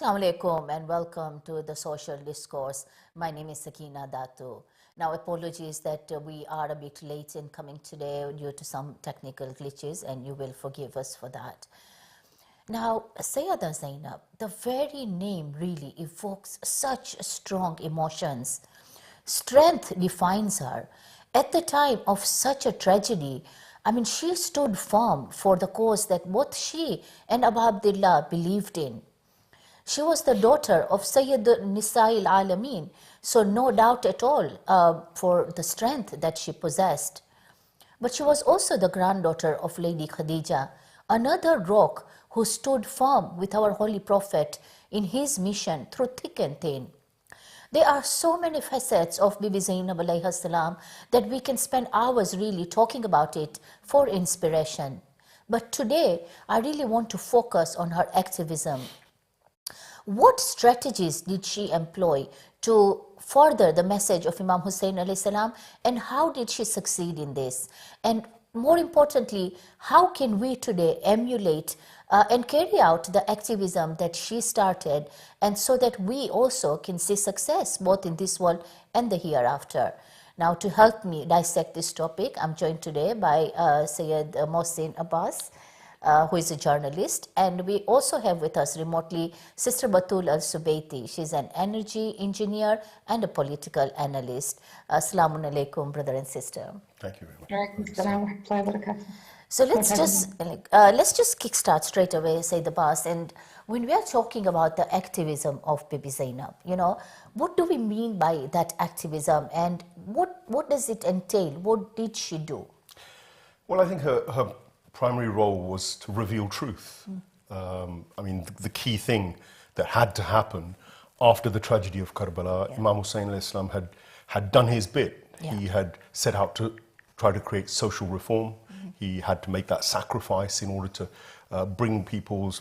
Assalamu alaikum and welcome to the Social Discourse. My name is Sakina Datu. Now, apologies that we are a bit late in coming today due to some technical glitches, and you will forgive us for that. Now, Sayedah Zainab, the very name really evokes such strong emotions. Strength defines her. At the time of such a tragedy, she stood firm for the cause that both she and Abu Abdullah believed in. She was the daughter of Sayyid Nisa'il Alameen, so no doubt at all for the strength that she possessed. But she was also the granddaughter of Lady Khadija, another rock who stood firm with our Holy Prophet in his mission through thick and thin. There are so many facets of Bibi Zainab alayhi salam that we can spend hours really talking about it for inspiration. But today, I really want to focus on her activism. What strategies did she employ to further the message of Imam Hussein alayhi salam, and how did she succeed in this? And more importantly, how can we today emulate and carry out the activism that she started, and so that we also can see success both in this world and the hereafter? Now, to help me dissect this topic, I'm joined today by Sayyid Mohsin Abbas, who is a journalist, and we also have with us remotely Sister Batul Al-Subaiti. She's an energy engineer and a political analyst. Assalamu alaikum, brother and sister. Thank you very much. So let's just kickstart straight away, Sayyid Abbas. And when we are talking about the activism of Bibi Zainab, what do we mean by that activism, and what does it entail? What did she do? Well, I think her primary role was to reveal truth. The key thing that had to happen after the tragedy of Karbala, Imam Hussein alayhi salam had done his bit. Yeah. He had set out to try to create social reform. He had to make that sacrifice in order to bring people's,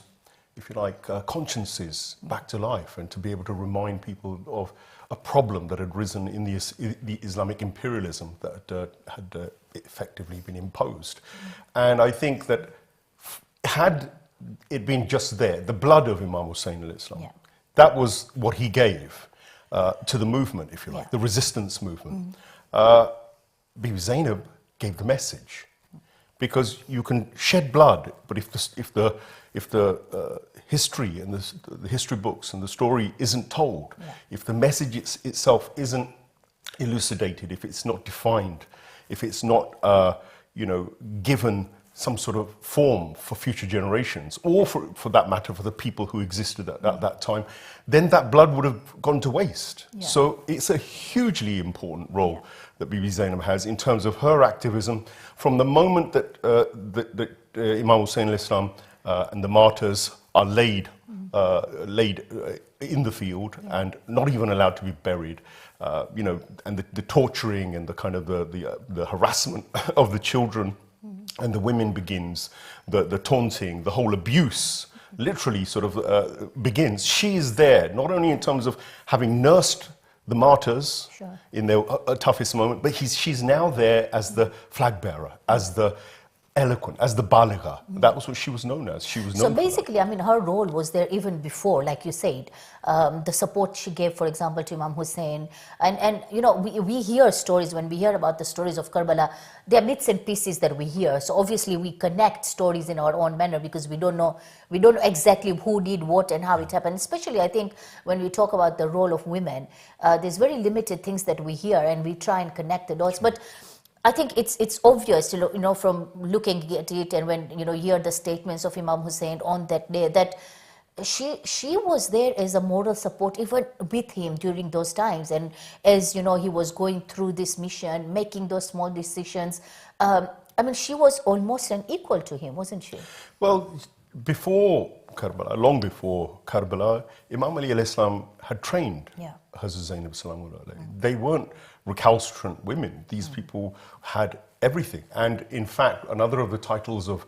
if you like, consciences back to life, and to be able to remind people of a problem that had risen in the Islamic imperialism that had effectively been imposed. And I think that had it been just there, the blood of Imam Hussein alayhi salam, that was what he gave to the movement, if you like, the resistance movement. Bibi Zainab gave the message, because you can shed blood, but if the history and the history books and the story isn't told, if the message itself isn't elucidated, if it's not defined, if it's not given some sort of form for future generations, or for that matter for the people who existed at that time, then that blood would have gone to waste. So it's a hugely important role that Bibi Zainab has in terms of her activism from the moment that Imam Hussein alayhi salam and the martyrs are laid in the field and not even allowed to be buried, and the torturing and the kind of the harassment of the children and the women begins, the taunting, the whole abuse literally sort of begins. She is there not only in terms of having nursed the martyrs in their toughest moment, but she's now there as the flag bearer, as the eloquent, as the baligha. That was what she was known as. She was known. So basically, her role was there even before, like you said, the support she gave, for example, to Imam Hussein. And we hear stories, when we hear about the stories of Karbala, there are bits and pieces that we hear. So obviously we connect stories in our own manner, because we don't know exactly who did what and how it happened. Especially, I think, when we talk about the role of women, there's very limited things that we hear, and we try and connect the dots. But I think it's obvious, from looking at it, and when you hear the statements of Imam Hussein on that day, that she was there as a moral support even with him during those times, and as he was going through this mission, making those small decisions. She was almost an equal to him, wasn't she? Well, before Karbala, long before Karbala, Imam Ali alayhi salam had trained Hazrat Zainab salamullah alayhi. They weren't recalcitrant women. These people had everything. And in fact, another of the titles of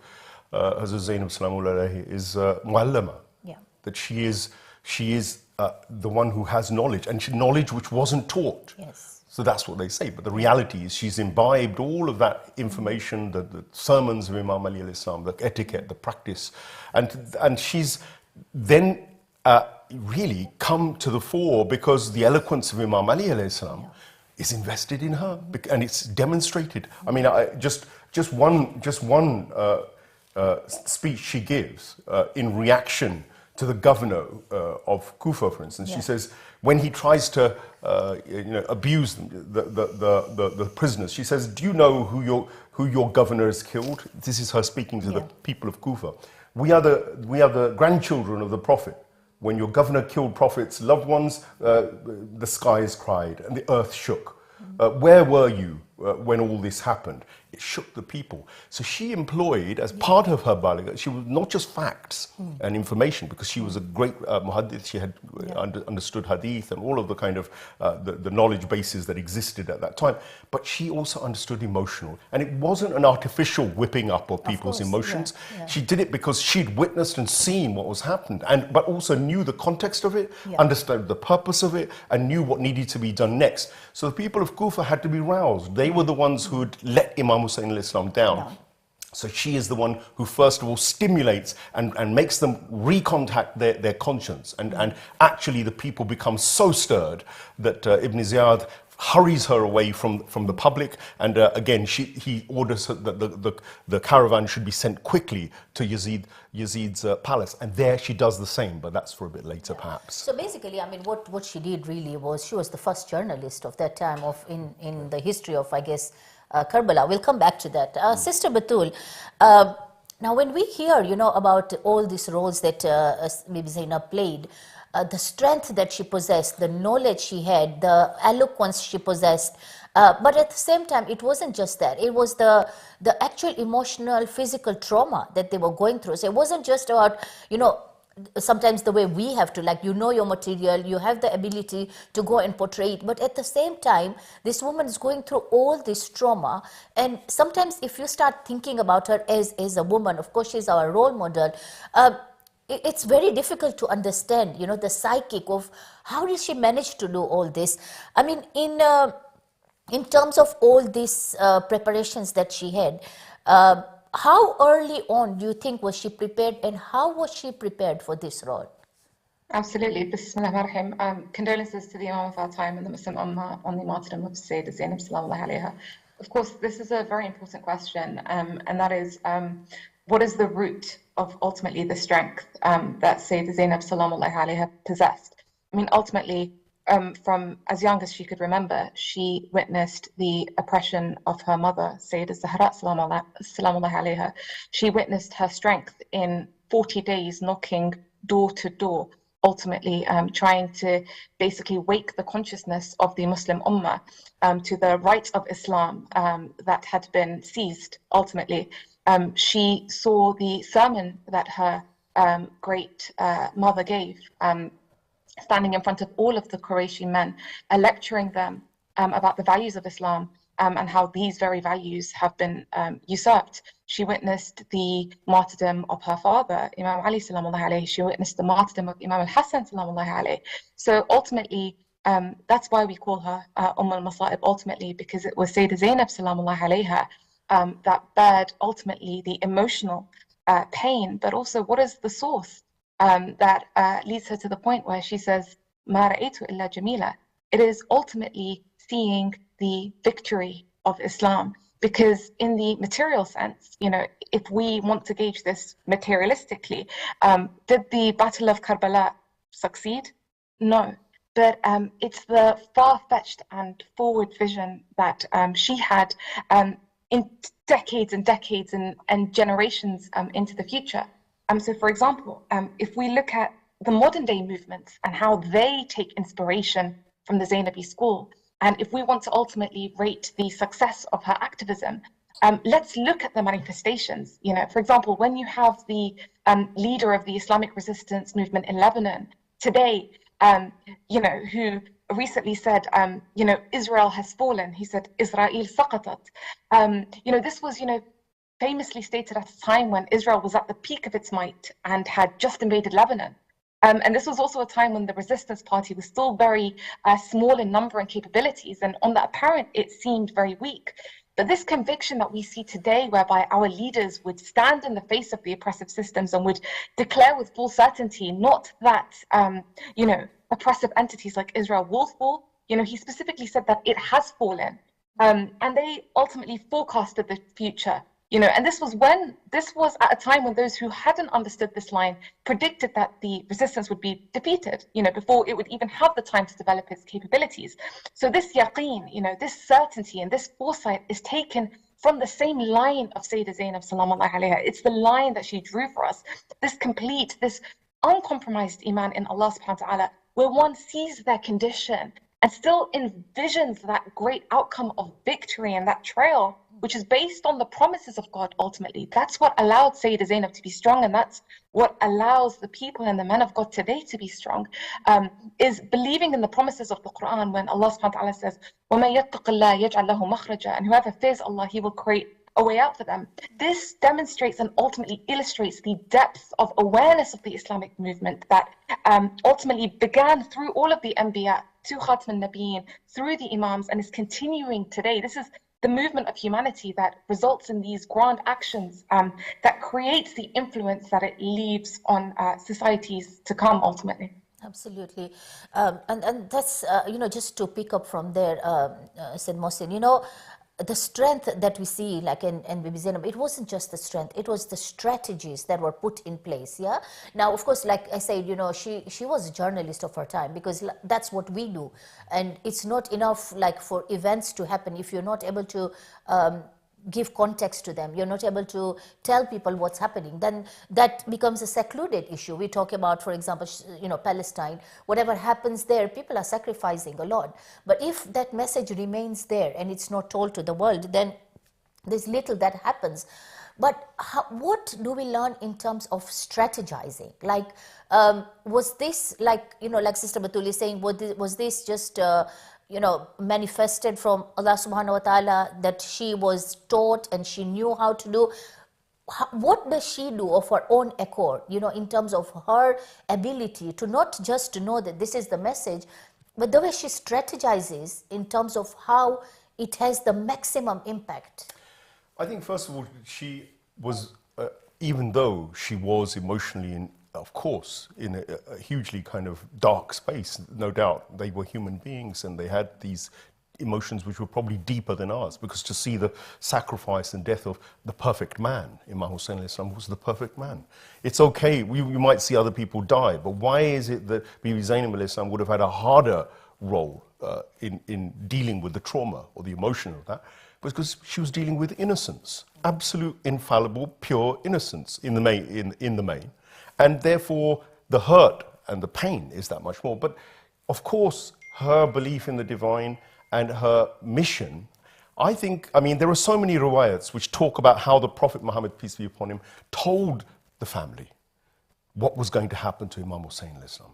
Hazrat Zainab salamullah alayhi is Muallama. That she is the one who has knowledge, and knowledge which wasn't taught. So that's what they say. But the reality is she's imbibed all of that information, the sermons of Imam Ali alayhi salam, the etiquette, the practice. And she's then really come to the fore because the eloquence of Imam Ali alayhi salam is invested in her, and it's demonstrated. I mean, just one speech she gives in reaction to the governor of Kufa, for instance. She says, when he tries to abuse the prisoners, she says, do you know who your governor has killed? This is her speaking to the people of Kufa. We are the grandchildren of the Prophet. When your governor killed Prophet's loved ones, the skies cried and the earth shook. Where were you when all this happened? It shook the people. So she employed, as part of her baligh, she was not just facts and information, because she was a great muhaddith. She had understood hadith and all of the kind of the knowledge bases that existed at that time. But she also understood emotional. And it wasn't an artificial whipping up of people's emotions. She did it because she'd witnessed and seen what was happening, but also knew the context of it, understood the purpose of it, and knew what needed to be done next. So the people of Kufa had to be roused. They were the ones who had let Imam Hussein al-Islam down. So she is the one who first of all stimulates and makes them recontact their conscience. And actually the people become so stirred that Ibn Ziyad hurries her away from the public. And again, he orders that the caravan should be sent quickly to Yazid's palace. And there she does the same, but that's for a bit later perhaps. So basically, I mean, what she did really was, she was the first journalist of that time in the history of, I guess, Karbala. We'll come back to that. Sister Batul, now when we hear, about all these roles that Bibi Zainab played, the strength that she possessed, the knowledge she had, the eloquence she possessed, but at the same time, it wasn't just that. It was the actual emotional, physical trauma that they were going through. So it wasn't just about, sometimes the way we have to, your material, you have the ability to go and portray it. But at the same time, this woman is going through all this trauma. And sometimes if you start thinking about her as a woman, of course, she's our role model, it's very difficult to understand, the psychic of how did she manage to do all this. I mean, in terms of all these preparations that she had, how early on do you think was she prepared, and how was she prepared for this role? Absolutely. Bismillah ar-Rahim. Condolences to the Imam of our time and the Muslim Ummah on the martyrdom of Sayedah Zainab sallallahu alayha. Of course, this is a very important question, and that is, what is the root of ultimately the strength that Sayedah Zainab sallallahu alayha possessed? I mean, ultimately, from as young as she could remember, she witnessed the oppression of her mother, Sayyidah Zahra sallallahu alayha. She witnessed her strength in 40 days knocking door to door, ultimately trying to basically wake the consciousness of the Muslim Ummah to the rights of Islam that had been seized, ultimately. She saw the sermon that her great mother gave, standing in front of all of the Qurayshi men, lecturing them about the values of Islam and how these very values have been usurped. She witnessed the martyrdom of her father, Imam Ali sallallahu alayhi. She witnessed the martyrdom of Imam al-Hassan sallallahu alayhi. So ultimately, that's why we call her al-Masa'ib, ultimately, because it was Sayyidah Zainab sallallahu alayha that bared ultimately the emotional pain, but also what is the source that leads her to the point where she says, "Ma ra'aytu illa jamila." It is ultimately seeing the victory of Islam, because in the material sense, if we want to gauge this materialistically, did the Battle of Karbala succeed? No. But it's the far-fetched and forward vision that she had in decades and decades and generations into the future. So for example, if we look at the modern day movements and how they take inspiration from the Zainabi school, and if we want to ultimately rate the success of her activism, let's look at the manifestations. For example, when you have the leader of the Islamic resistance movement in Lebanon today, who recently said, Israel has fallen. He said, Israel saqatat. This was, famously stated at a time when Israel was at the peak of its might and had just invaded Lebanon. And this was also a time when the resistance party was still very small in number and capabilities, and on the apparent, it seemed very weak. But this conviction that we see today, whereby our leaders would stand in the face of the oppressive systems and would declare with full certainty, not that, oppressive entities like Israel will fall. He specifically said that it has fallen. And they ultimately forecasted the future. And this was at a time when those who hadn't understood this line predicted that the resistance would be defeated, before it would even have the time to develop its capabilities. So this yaqeen, this certainty and this foresight is taken from the same line of Sayedah Zainab salamullahi alayha. It's the line that she drew for us. This complete, this uncompromised iman in Allah subhanahu wa ta'ala, where one sees their condition and still envisions that great outcome of victory and that trail, which is based on the promises of God ultimately. That's what allowed Sayedah Zainab to be strong, and that's what allows the people and the men of God today to be strong, is believing in the promises of the Quran when Allah subhanahu wa ta'ala says, وَمَن يَتَّقِ اللَّهَ يَجْعَلْ لَهُ مَخْرَجًا, and whoever fears Allah, He will create a way out for them. This demonstrates and ultimately illustrates the depth of awareness of the Islamic movement that ultimately began through all of the Anbiya, to Khatam al-Nabiyyin, through the Imams, and is continuing today. This is the movement of humanity that results in these grand actions that creates the influence that it leaves on societies to come ultimately. Absolutely. And that's, just to pick up from there, Said Mohsin, the strength that we see, like in Bibi Zainab, it wasn't just the strength, it was the strategies that were put in place, yeah? Now, of course, like I said, she was a journalist of her time, because that's what we do. And it's not enough, like, for events to happen if you're not able to give context to them, you're not able to tell people what's happening, then that becomes a secluded issue. We talk about, for example, Palestine, whatever happens there, people are sacrificing a lot. But if that message remains there and it's not told to the world, then there's little that happens. But what do we learn in terms of strategizing? Like, was this, like Sister Batul is saying, was this just manifested from Allah subhanahu wa ta'ala, that she was taught and she knew how to do? What does she do of her own accord, in terms of her ability to not just to know that this is the message, but the way she strategizes in terms of how it has the maximum impact? I think, first of all, she was, even though she was emotionally, of course, in a hugely kind of dark space, no doubt, they were human beings and they had these emotions which were probably deeper than ours, because to see the sacrifice and death of the perfect man, Imam Hussein was the perfect man. It's okay, we might see other people die, but why is it that Bibi Zainab would have had a harder role in dealing with the trauma or the emotion of that? Because she was dealing with innocence, absolute, infallible, pure innocence in the main. And therefore, the hurt and the pain is that much more. But of course, her belief in the divine and her mission, I think, there are so many riwayats which talk about how the Prophet Muhammad, peace be upon him, told the family what was going to happen to Imam Hussein al-Islam.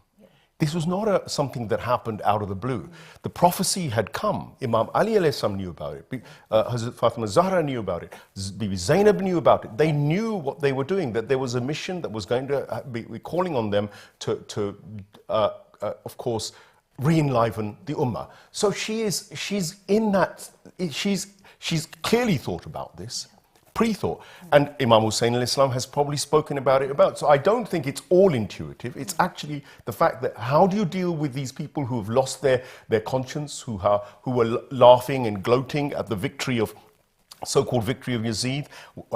This was not something that happened out of the blue. The prophecy had come. Imam Ali al-Islam knew about it. Hazrat Fatima Zahra knew about it. Bibi Zainab knew about it. They knew what they were doing, that there was a mission that was going to be calling on them to of course, re-enliven the ummah. So she's clearly thought about this. Pre-thought. And Imam Hussein al-Islam has probably spoken about it. So I don't think it's all intuitive. It's actually the fact that how do you deal with these people who have lost their conscience, who are laughing and gloating at the victory of so-called victory of Yazid?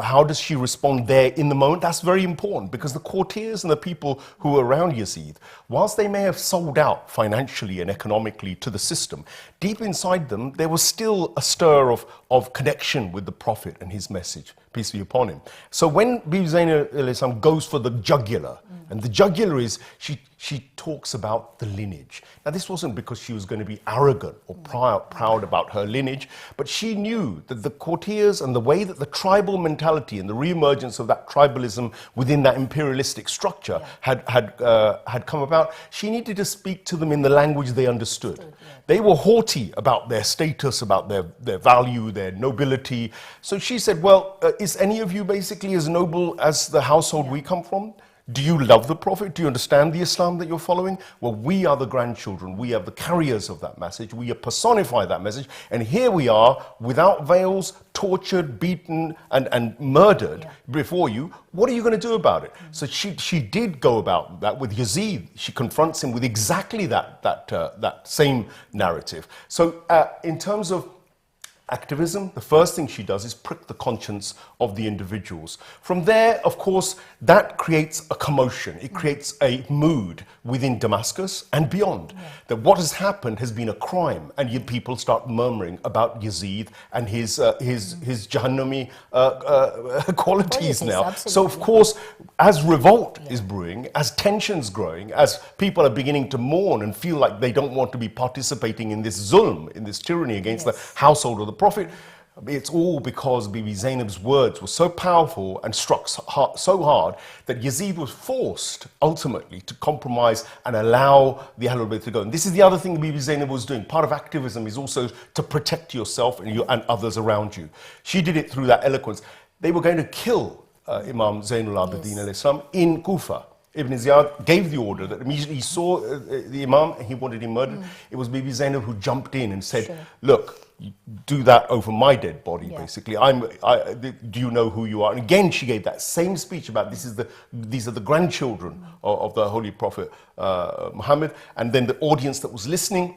How does she respond there in the moment? That's very important, because the courtiers and the people who were around Yazid, whilst they may have sold out financially and economically to the system, deep inside them, there was still a stir of connection with the Prophet and his message, peace be upon him. So when Bibi Zainab goes for the jugular, and the jugular is, she talks about the lineage. Now, this wasn't because she was going to be arrogant or proud about her lineage, but she knew that the courtiers and the way that the tribal mentality and the re-emergence of that tribalism within that imperialistic structure had come about. She needed to speak to them in the language they understood. They were haughty about their status, about their value, their nobility. So she said, well, is any of you basically as noble as the household we come from? Do you love the Prophet? Do you understand the Islam that you're following? Well, we are the grandchildren. We are the carriers of that message. We personify that message. And here we are, without veils, tortured, beaten, and murdered before you. What are you going to do about it? So she did go about that with Yazid. She confronts him with exactly that same narrative. So in terms of activism, the first thing she does is prick the conscience of the individuals. From there, of course, that creates a commotion. It creates a mood within Damascus and beyond. That what has happened has been a crime, and yet people start murmuring about Yazid and his Jahannami qualities now. Absolutely. So, of course, as revolt is brewing, as tensions growing, as people are beginning to mourn and feel like they don't want to be participating in this zulm, in this tyranny against the household of the Prophet, it's all because Bibi Zainab's words were so powerful and struck so hard that Yazid was forced ultimately to compromise and allow the Ahlulbayt to go. And this is the other thing Bibi Zainab was doing. Part of activism is also to protect yourself and others around you. She did it through that eloquence. They were going to kill Imam Zainul Abidin al-Islam in Kufa. Ibn Ziyad gave the order that immediately he saw the Imam and he wanted him murdered. It was Bibi Zainab who jumped in and said, look, do that over my dead body, basically. Do you know who you are? And again, she gave that same speech about these are the grandchildren of the Holy Prophet Muhammad. And then the audience that was listening,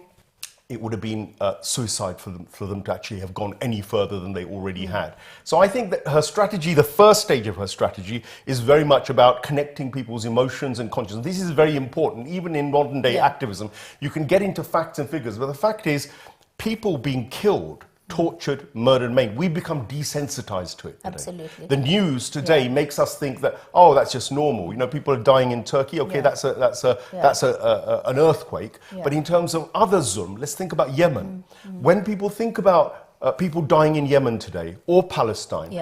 it would have been suicide for them to actually have gone any further than they already had. So I think that her strategy, the first stage of her strategy, is very much about connecting people's emotions and conscience. This is very important. Even in modern day activism, you can get into facts and figures, but the fact is, people being killed, tortured, murdered, maimed, we become desensitized to it today. Absolutely. The news today makes us think that, oh, that's just normal. You know, people are dying in Turkey. Okay, that's an earthquake. But in terms of other zulm, let's think about Yemen. When people think about people dying in Yemen today or Palestine,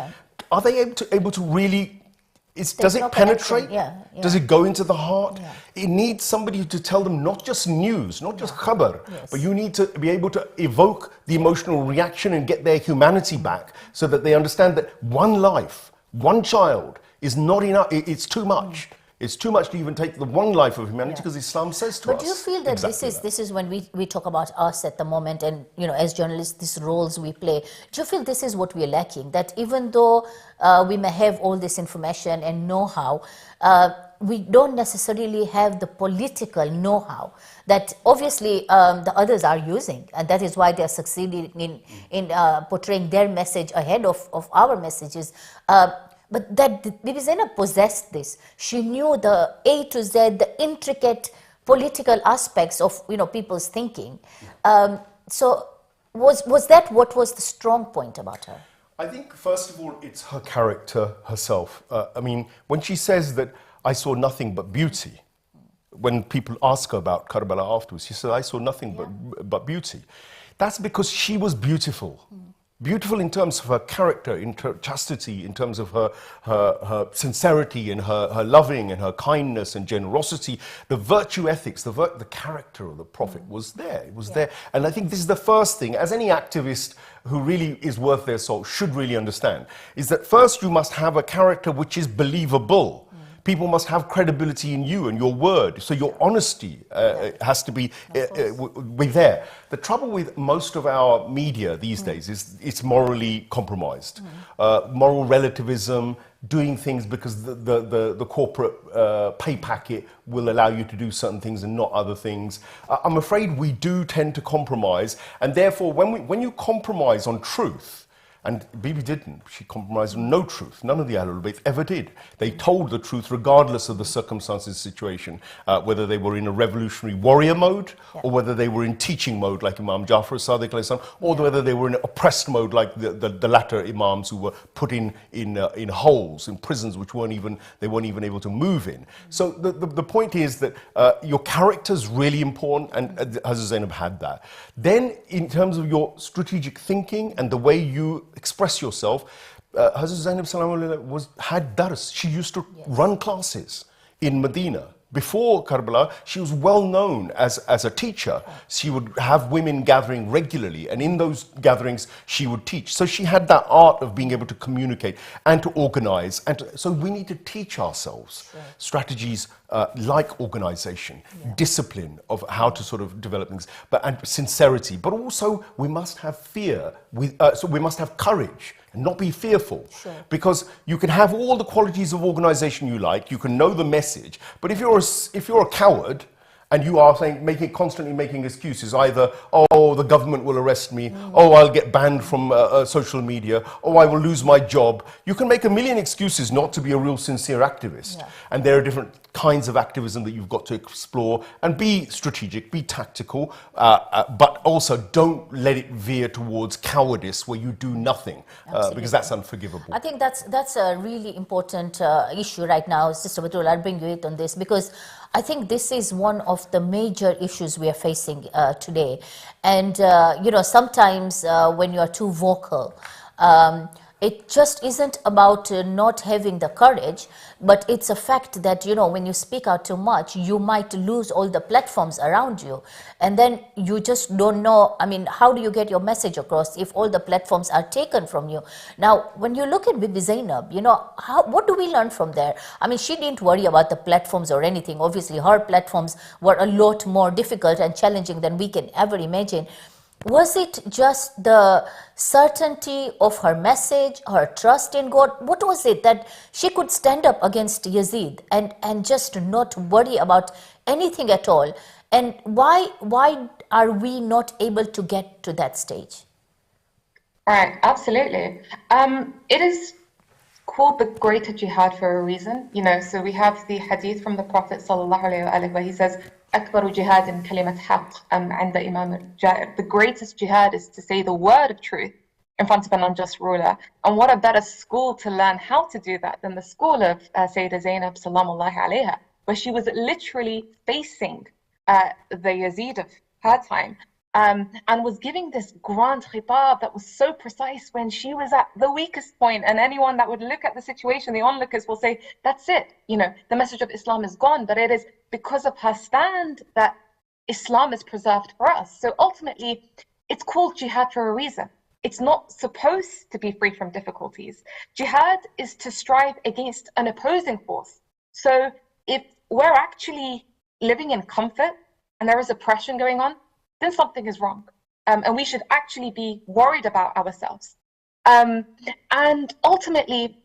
are they able to really? Does it penetrate? Does it go into the heart? It needs somebody to tell them not just news, not just khabar, but you need to be able to evoke the emotional reaction and get their humanity back so that they understand that one life, one child is not enough. It's too much. It's too much to even take the one life of humanity because Islam says to us. But do you feel that this is when we talk about us at the moment and, you know, as journalists, these roles we play, do you feel this is what we're lacking? That even though we may have all this information and know-how, we don't necessarily have the political know-how that obviously the others are using, and that is why they are succeeding in portraying their message ahead of our messages. But that Bibi Zainab possessed this. She knew the A to Z, the intricate political aspects of, you know, people's thinking. So was that what was the strong point about her? I think, first of all, it's her character herself. I mean, when she says that I saw nothing but beauty, when people ask her about Karbala afterwards, she said, I saw nothing but beauty. That's because she was beautiful. Beautiful in terms of her character, in chastity, in terms of her sincerity and her loving and her kindness and generosity. The virtue ethics, the character of the Prophet was there. It was there. And I think this is the first thing, as any activist who really is worth their salt should really understand, is that first you must have a character which is believable. People must have credibility in you and your word. So your honesty has to be there. The trouble with most of our media these days is it's morally compromised. Moral relativism, doing things because the corporate pay packet will allow you to do certain things and not other things. I'm afraid we do tend to compromise. And therefore, when you compromise on truth, and Bibi didn't. She compromised on no truth. None of the Ahlulbayt ever did. They told the truth regardless of the circumstances, the situation, whether they were in a revolutionary warrior mode or whether they were in teaching mode like Imam Jafar as-Sadiq or whether they were in oppressed mode like the latter Imams who were put in holes, in prisons which they weren't even able to move in. So the point is that your character is really important, and Hazrat Zainab had that. Then in terms of your strategic thinking and the way you express yourself, Hazrat Zainab had dars. She used to run classes in Medina Before Karbala, she was well known as a teacher. She would have women gathering regularly, and in those gatherings, she would teach. So she had that art of being able to communicate and to organize. So we need to teach ourselves strategies like organization, discipline of how to sort of develop things, and sincerity. But also, we must have fear. So we must have courage and not be fearful. Because you can have all the qualities of organization you like, you can know the message, but if you're a coward, and you are constantly making excuses, either, oh, the government will arrest me, oh, I'll get banned from social media, oh, I will lose my job. You can make a million excuses not to be a real sincere activist. And there are different kinds of activism that you've got to explore, and be strategic, be tactical, but also don't let it veer towards cowardice where you do nothing, because that's unforgivable. I think that's a really important issue right now. Sister Batul, I'll bring you in on this, because I think this is one of the major issues we are facing today. And, you know, sometimes when you are too vocal, it just isn't about not having the courage, but it's a fact that, you know, when you speak out too much, you might lose all the platforms around you. And then you just don't know, I mean, how do you get your message across if all the platforms are taken from you? Now, when you look at Bibi Zainab, you know, what do we learn from there? I mean, she didn't worry about the platforms or anything. Obviously, her platforms were a lot more difficult and challenging than we can ever imagine. Was it just the certainty of her message, her trust in God? What was it that she could stand up against Yazid and just not worry about anything at all? And why are we not able to get to that stage? Right, absolutely. It is called the greater jihad for a reason. You know, so we have the hadith from the Prophet ﷺ where he says, أكبر جهاد كلمة حق عند إمام الجائر. The greatest jihad is to say the word of truth in front of an unjust ruler. And what a better school to learn how to do that than the school of Sayedah Zainab salamullahi alayha, where she was literally facing the Yazid of her time, and was giving this grand khitab that was so precise when she was at the weakest point. And anyone that would look at the situation, the onlookers will say, that's it, you know, the message of Islam is gone. But it is because of her stand that Islam is preserved for us. So ultimately, it's called jihad for a reason. It's not supposed to be free from difficulties. Jihad is to strive against an opposing force. So if we're actually living in comfort and there is oppression going on, then something is wrong. And we should actually be worried about ourselves. And ultimately,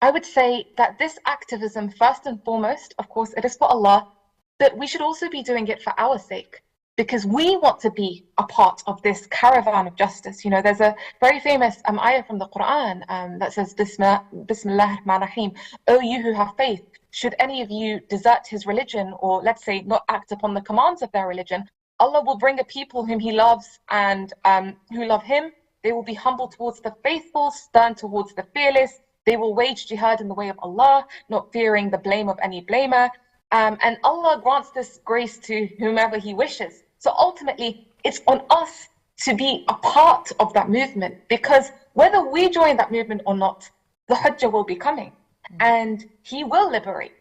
I would say that this activism, first and foremost, of course, it is for Allah, but we should also be doing it for our sake, because we want to be a part of this caravan of justice. You know, there's a very famous ayah from the Quran that says, Bismillah ar-Rahman ar-Rahim, O you who have faith, should any of you desert his religion, or let's say not act upon the commands of their religion, Allah will bring a people whom he loves and who love him. They will be humble towards the faithful, stern towards the fearless. They will wage jihad in the way of Allah, not fearing the blame of any blamer. And Allah grants this grace to whomever he wishes. So ultimately, it's on us to be a part of that movement, because whether we join that movement or not, the Hujjah will be coming and he will liberate.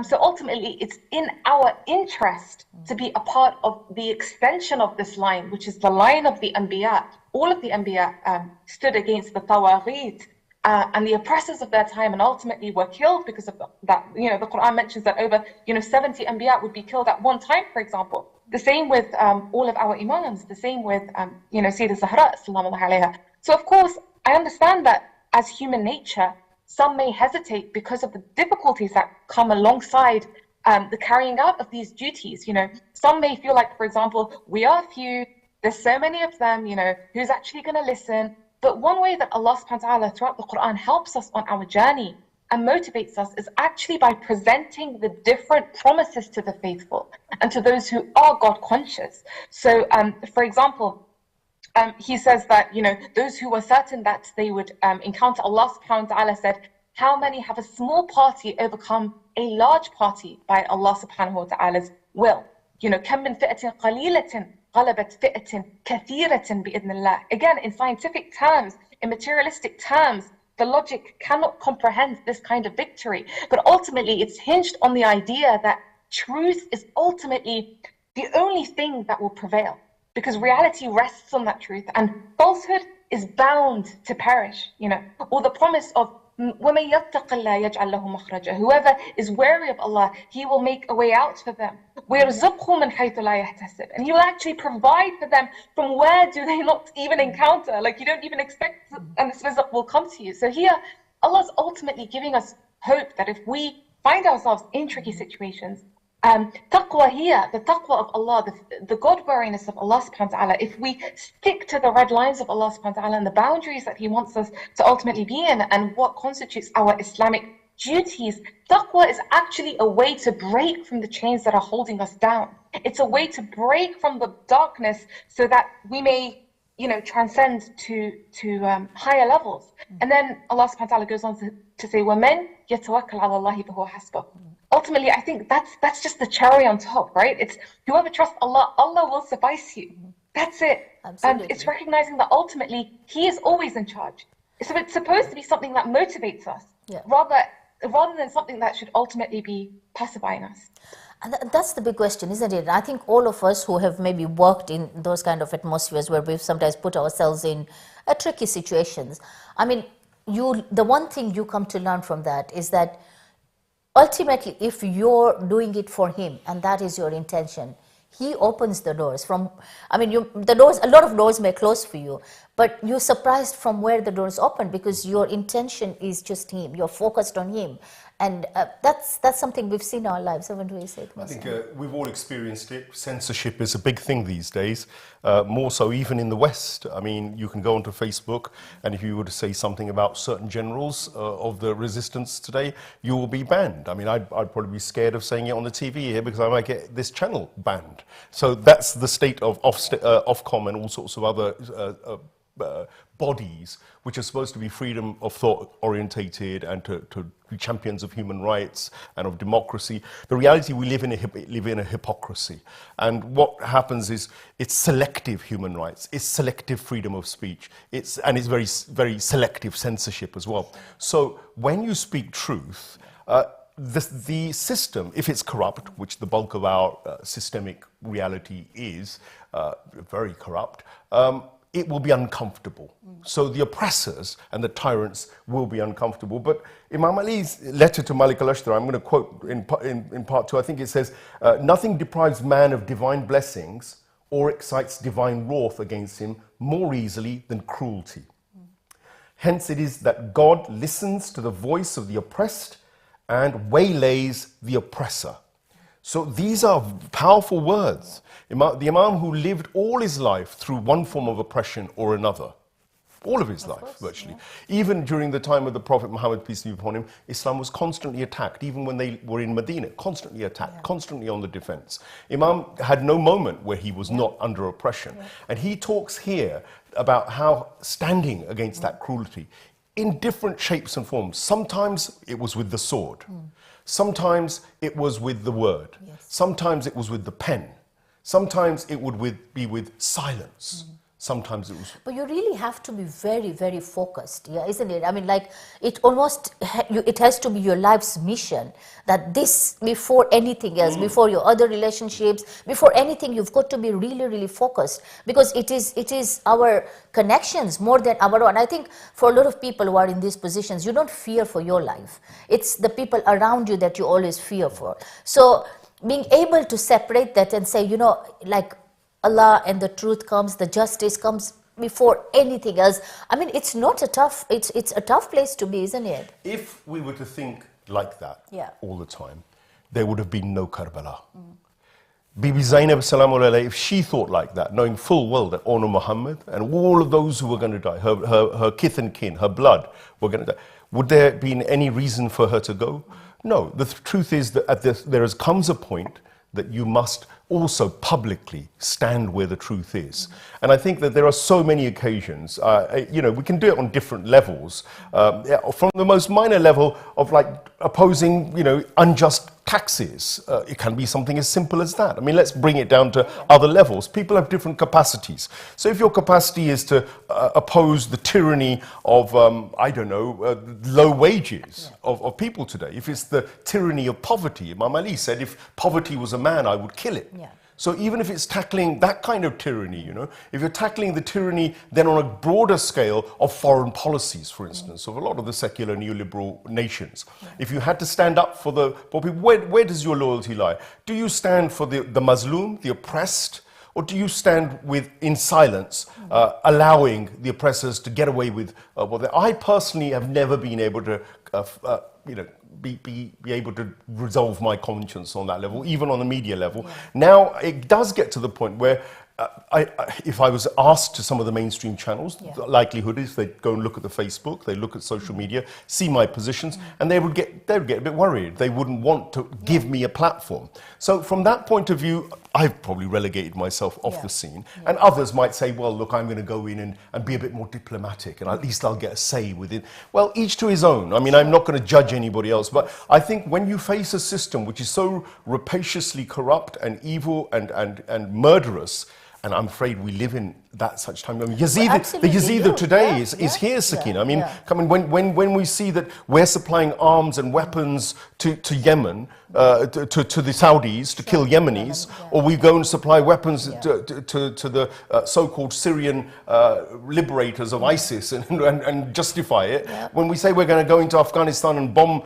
So ultimately, it's in our interest to be a part of the extension of this line, which is the line of the Anbiya. All of the Anbiya stood against the Tawaghit and the oppressors of their time, and ultimately were killed because of that. You know, the Quran mentions that over 70 Anbiya would be killed at one time, for example. The same with all of our Imams, the same with Sayedah Zahra sallallahu alayha. So of course, I understand that as human nature, some may hesitate because of the difficulties that come alongside the carrying out of these duties. You know, some may feel like, for example, we are few, there's so many of them, you know, who's actually going to listen? But one way that Allah subhanahu wa ta'ala throughout the Quran helps us on our journey and motivates us is actually by presenting the different promises to the faithful and to those who are God conscious. So, for example, he says that, those who were certain that they would encounter Allah subhanahu wa ta'ala said, how many have a small party overcome a large party by Allah subhanahu wa ta'ala's will? كم من فئة قليلة غلبت فئة كثيرة بإذن الله. Again, in scientific terms, in materialistic terms, the logic cannot comprehend this kind of victory. But ultimately, it's hinged on the idea that truth is ultimately the only thing that will prevail, because reality rests on that truth, and falsehood is bound to perish, you know, or the promise of وَمَن يَتَّقِ اللَّهَ يَجْعَلْ لَهُ مَخْرَجًا. Whoever is wary of Allah, He will make a way out for them. وَيَرْزُقْهُ مِنْ حَيْثُ لَا يَحْتَسِبْ. And He will actually provide for them from where do they not even encounter, like you don't even expect, and this rizq will come to you. So here, Allah's ultimately giving us hope that if we find ourselves in tricky situations, taqwa here, the taqwa of Allah, the God-wariness of Allah subhanahu wa ta'ala, if we stick to the red lines of Allah subhanahu wa ta'ala and the boundaries that He wants us to ultimately be in, and what constitutes our Islamic duties, taqwa is actually a way to break from the chains that are holding us down. It's a way to break from the darkness so that we may, you know, transcend to higher levels. And then Allah subhanahu wa ta'ala goes on to say, وَمَن يَتَوَكَّلْ عَلَى اللَّهِ فَهُوَ حَسْبُهُ. Ultimately, I think that's just the cherry on top, right? It's whoever trusts Allah, Allah will suffice you. That's it. Absolutely. And it's recognizing that ultimately He is always in charge. So it's supposed to be something that motivates us, rather than something that should ultimately be pacifying us. And that's the big question, isn't it? I think all of us who have maybe worked in those kind of atmospheres where we've sometimes put ourselves in tricky situations, I mean, the one thing you come to learn from that is that ultimately, if you're doing it for Him and that is your intention, He opens the doors. A lot of doors may close for you, but you're surprised from where the doors open because your intention is just Him. You're focused on Him. And that's something we've seen in our lives, haven't we, Said? I think we've all experienced it. Censorship is a big thing these days, more so even in the West. I mean, you can go onto Facebook, and if you were to say something about certain generals of the resistance today, you will be banned. I mean, I'd probably be scared of saying it on the TV here because I might get this channel banned. So that's the state of Ofcom and all sorts of other bodies which are supposed to be freedom of thought orientated and to be champions of human rights and of democracy. The reality, we live in a hypocrisy, and what happens is it's selective human rights, it's selective freedom of speech, it's very, very selective censorship as well. So when you speak truth, the system, if it's corrupt, which the bulk of our systemic reality is very corrupt, it will be uncomfortable. So the oppressors and the tyrants will be uncomfortable. But Imam Ali's letter to Malik al-Ashtar, I'm going to quote in part 2, I think it says, nothing deprives man of divine blessings or excites divine wrath against him more easily than cruelty. Hence it is that God listens to the voice of the oppressed and waylays the oppressor. So these are powerful words. The Imam who lived all his life through one form of oppression or another. All of his life, virtually. Yeah. Even during the time of the Prophet Muhammad, peace be upon him, Islam was constantly attacked. Even when they were in Medina, constantly attacked, constantly on the defense. Imam had no moment where he was not under oppression. Yeah. And he talks here about how standing against that cruelty in different shapes and forms. Sometimes it was with the sword. Sometimes it was with the word. Yes. Sometimes it was with the pen. Sometimes it would be with silence. Sometimes it was... But you really have to be very, very focused, yeah, isn't it? I mean, like, it has to be your life's mission that this, before anything else, before your other relationships, before anything, you've got to be really, really focused, because it is our connections more than our own. I think for a lot of people who are in these positions, you don't fear for your life. It's the people around you that you always fear for. So being able to separate that and say, you know, like, Allah and the truth comes, the justice comes before anything else. I mean, it's a tough place to be, isn't it? If we were to think like that all the time, there would have been no Karbala. Bibi Zainab, salamu alayha, if she thought like that, knowing full well that Honor Muhammad and all of those who were going to die, her kith and kin, her blood were going to die, would there have been any reason for her to go? No. The truth is that there comes a point that you must also publicly stand where the truth is. And I think that there are so many occasions, you know, we can do it on different levels, from the most minor level of like opposing, you know, unjust taxes. It can be something as simple as that. I mean, let's bring it down to other levels. People have different capacities. So if your capacity is to oppose the tyranny of, I don't know, low wages of people today, if it's the tyranny of poverty, Imam Ali said, if poverty was a man, I would kill it. Yeah. So even if it's tackling that kind of tyranny, you know, if you're tackling the tyranny then on a broader scale of foreign policies, for instance, of a lot of the secular neoliberal nations, if you had to stand up for the people, where does your loyalty lie? Do you stand for the Mazloom, the oppressed, or do you stand in silence, allowing the oppressors to get away with what I personally have never been able to, be able to resolve my conscience on that level, even on the media level. Now, it does get to the point where if I was asked to some of the mainstream channels, the likelihood is they'd go and look at the Facebook, they look at social media, see my positions, and they would get a bit worried. They wouldn't want to give me a platform. So from that point of view, I've probably relegated myself off the scene. And others might say, well, look, I'm going to go in and be a bit more diplomatic, and at least I'll get a say within. Well, each to his own. I mean, I'm not going to judge anybody else, but I think when you face a system which is so rapaciously corrupt and evil and murderous, and I'm afraid we live in that such time. I mean, the Yazid of today is here, Sakina. I mean, when we see that we're supplying arms and weapons to Yemen, to the Saudis to kill Yemenis, or we go and supply weapons to the so-called Syrian liberators of ISIS and justify it, when we say we're going to go into Afghanistan and bomb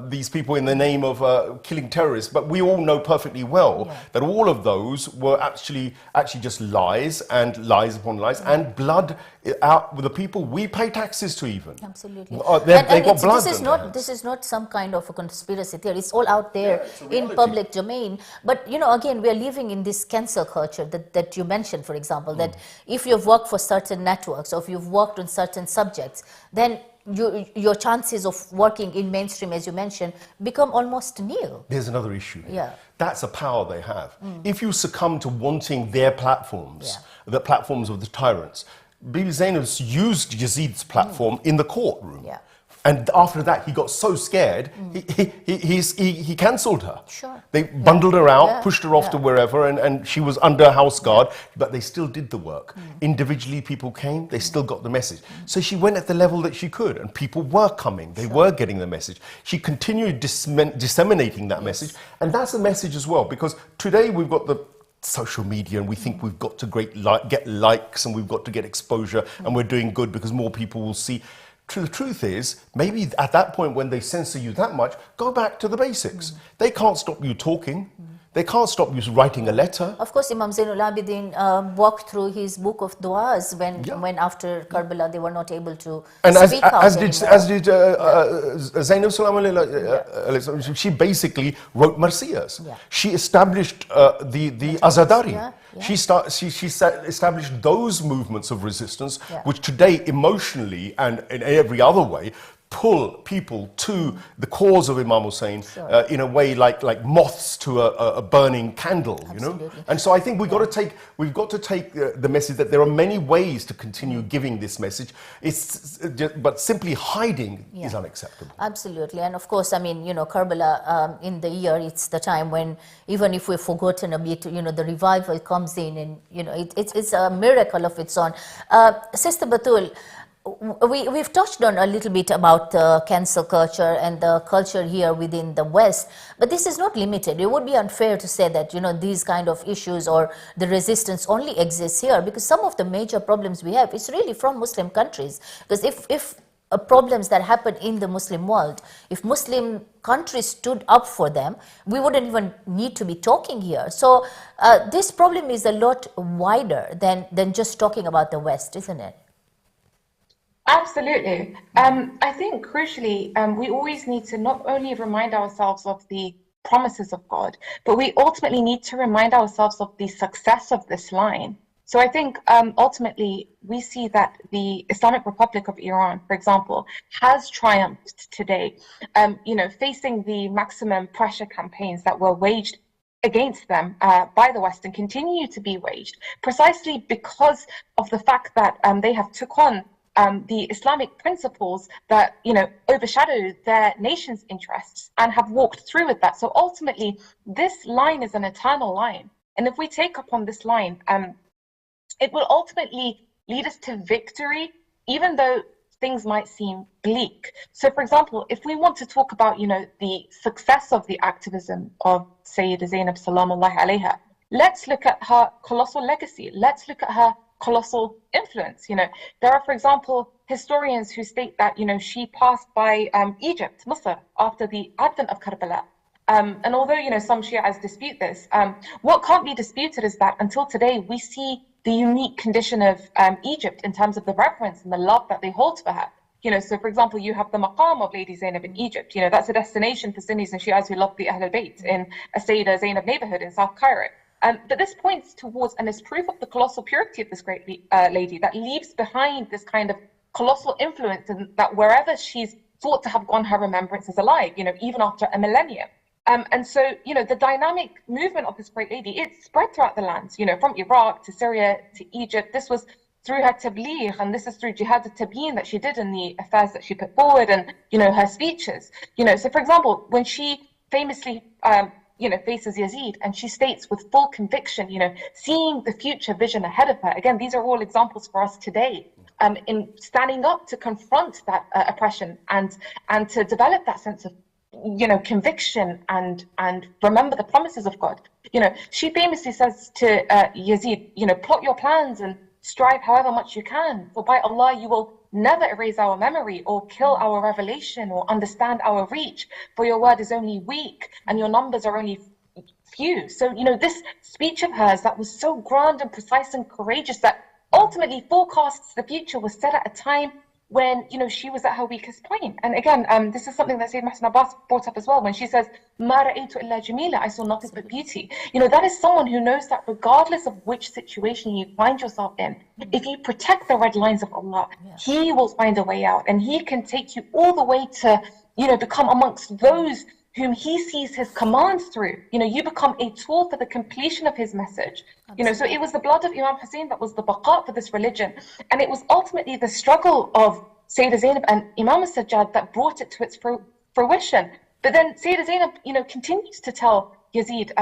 these people in the name of killing terrorists, but we all know perfectly well that all of those were actually just lies and lies upon lies and blood out with the people we pay taxes to even. Absolutely. They've got blood. This is not some kind of a conspiracy theory. It's all out there in public domain. But, you know, again, we are living in this cancel culture that you mentioned, for example, that if you've worked for certain networks or if you've worked on certain subjects, then your chances of working in mainstream, as you mentioned, become almost nil. There's another issue here. That's a power they have. If you succumb to wanting their platforms, the platforms of the tyrants, Bibi Zainab used Yazid's platform in the courtroom. And after that, he got so scared, he cancelled her. They bundled her out, pushed her off to wherever, and she was under house guard, but they still did the work. Individually, people came, they still got the message. So she went at the level that she could, and people were coming, they were getting the message. She continued disseminating that message, and that's a message as well, because today we've got the social media and we think we've got to get likes and we've got to get exposure and we're doing good because more people will see. The truth is, maybe at that point when they censor you that much, go back to the basics. They can't stop you talking. They can't stop you writing a letter. Of course, Imam Zainul Abidin walked through his book of du'as when after Karbala they were not able to speak out as did Zainab Salam alayha, she basically wrote Marsiyas. She established the Azadari. She established those movements of resistance, which today emotionally and in every other way pull people to the cause of Imam Hussein in a way like moths to a burning candle, you know. And so I think we've got to take the message that there are many ways to continue giving this message. But simply hiding is unacceptable. Absolutely, and of course, I mean, you know, Karbala in the year, it's the time when even if we've forgotten a bit, you know, the revival comes in, and you know, it's a miracle of its own. Sister Batul, we've touched on a little bit about the cancel culture and the culture here within the West, but this is not limited. It would be unfair to say that, you know, these kind of issues or the resistance only exists here, because some of the major problems we have is really from Muslim countries. Because if problems that happen in the Muslim world, if Muslim countries stood up for them, we wouldn't even need to be talking here. So this problem is a lot wider than just talking about the West, isn't it? Absolutely. I think crucially, we always need to not only remind ourselves of the promises of God, but we ultimately need to remind ourselves of the success of this line. So I think ultimately we see that the Islamic Republic of Iran, for example, has triumphed today, you know, facing the maximum pressure campaigns that were waged against them by the West and continue to be waged, precisely because of the fact that they have took on the Islamic principles that, overshadow their nation's interests and have walked through with that. So ultimately, this line is an eternal line. And if we take up on this line, it will ultimately lead us to victory, even though things might seem bleak. So for example, if we want to talk about, the success of the activism of Sayedah Zainab salamullahi alayha, let's look at her colossal legacy. Let's look at her colossal influence. There are, for example, historians who state that, she passed by Egypt, Misr, after the advent of Karbala. And although, some Shias dispute this, what can't be disputed is that until today, we see the unique condition of Egypt in terms of the reverence and the love that they hold for her. So for example, you have the maqam of Lady Zainab in Egypt. That's a destination for Sunnis and Shias who love the Ahlulbayt in a Sayedah Zainab neighborhood in South Cairo. But this points towards, and is proof of the colossal purity of this great lady that leaves behind this kind of colossal influence, and that wherever she's thought to have gone, her remembrance is alive, even after a millennium. And so, the dynamic movement of this great lady, it spread throughout the lands, from Iraq to Syria to Egypt. This was through her tabligh, and this is through jihad al-tabyin that she did in the affairs that she put forward, and, her speeches. So for example, when she famously, faces Yazid, and she states with full conviction, seeing the future vision ahead of her. Again, these are all examples for us today, in standing up to confront that oppression and to develop that sense of conviction and remember the promises of God. She famously says to Yazid, plot your plans and strive however much you can, for by Allah you will never erase our memory or kill our revelation or understand our reach, for your word is only weak and your numbers are only few. So, this speech of hers that was so grand and precise and courageous that ultimately forecasts the future was said at a time when, she was at her weakest point. And again, this is something that Sayyid Mohsen Abbas brought up as well, when she says, "Ma ra'aytu illa jamila," I saw nothing but beauty. That is someone who knows that regardless of which situation you find yourself in, if you protect the red lines of Allah, He will find a way out, and He can take you all the way to, become amongst those whom He sees His commands through. You become a tool for the completion of His message. So it was the blood of Imam Hussein that was the baqa for this religion. And it was ultimately the struggle of Sayedah Zainab and Imam al-Sajjad that brought it to its fruition. But then Sayedah Zainab, continues to tell Yazid,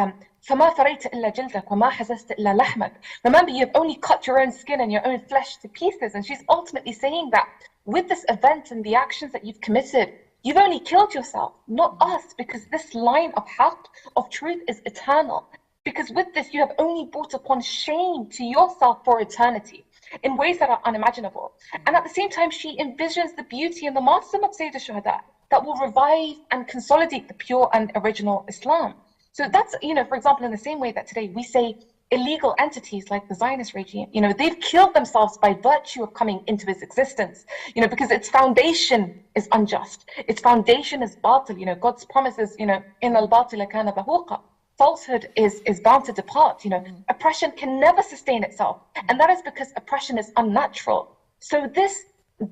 فَمَا فَرَيْتَ إِلَّا جِلْدَكَ وَمَا حَزَزْتَ إِلَّا لَحْمَكَ. Remember, you have only cut your own skin and your own flesh to pieces. And she's ultimately saying that with this event and the actions that you've committed, you've only killed yourself, not us, because this line of haqq, of truth, is eternal. Because with this, you have only brought upon shame to yourself for eternity in ways that are unimaginable. And at the same time, she envisions the beauty and the martyrdom of Sayyid al-Shuhada that will revive and consolidate the pure and original Islam. So that's, for example, in the same way that today we say illegal entities like the Zionist regime, they've killed themselves by virtue of coming into this existence, because its foundation is unjust. Its foundation is batil. God's promises, in al-batila kana zahuqa. Falsehood is bound to depart. Oppression can never sustain itself. And that is because oppression is unnatural. So this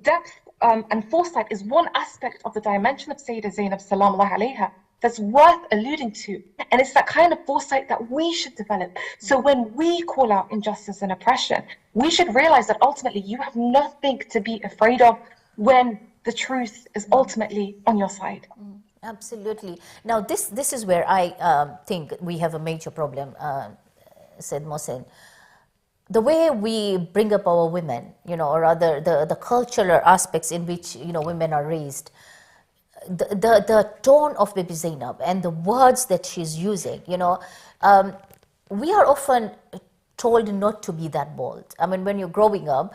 depth and foresight is one aspect of the dimension of Sayedah Zainab salamullahi alayha that's worth alluding to. And it's that kind of foresight that we should develop. So when we call out injustice and oppression, we should realize that ultimately you have nothing to be afraid of when the truth is ultimately on your side. Absolutely. Now, this is where I think we have a major problem, said Mohsen. The way we bring up our women, or rather the cultural aspects in which, women are raised, the tone of Bibi Zainab and the words that she's using, we are often told not to be that bold. I mean, when you're growing up,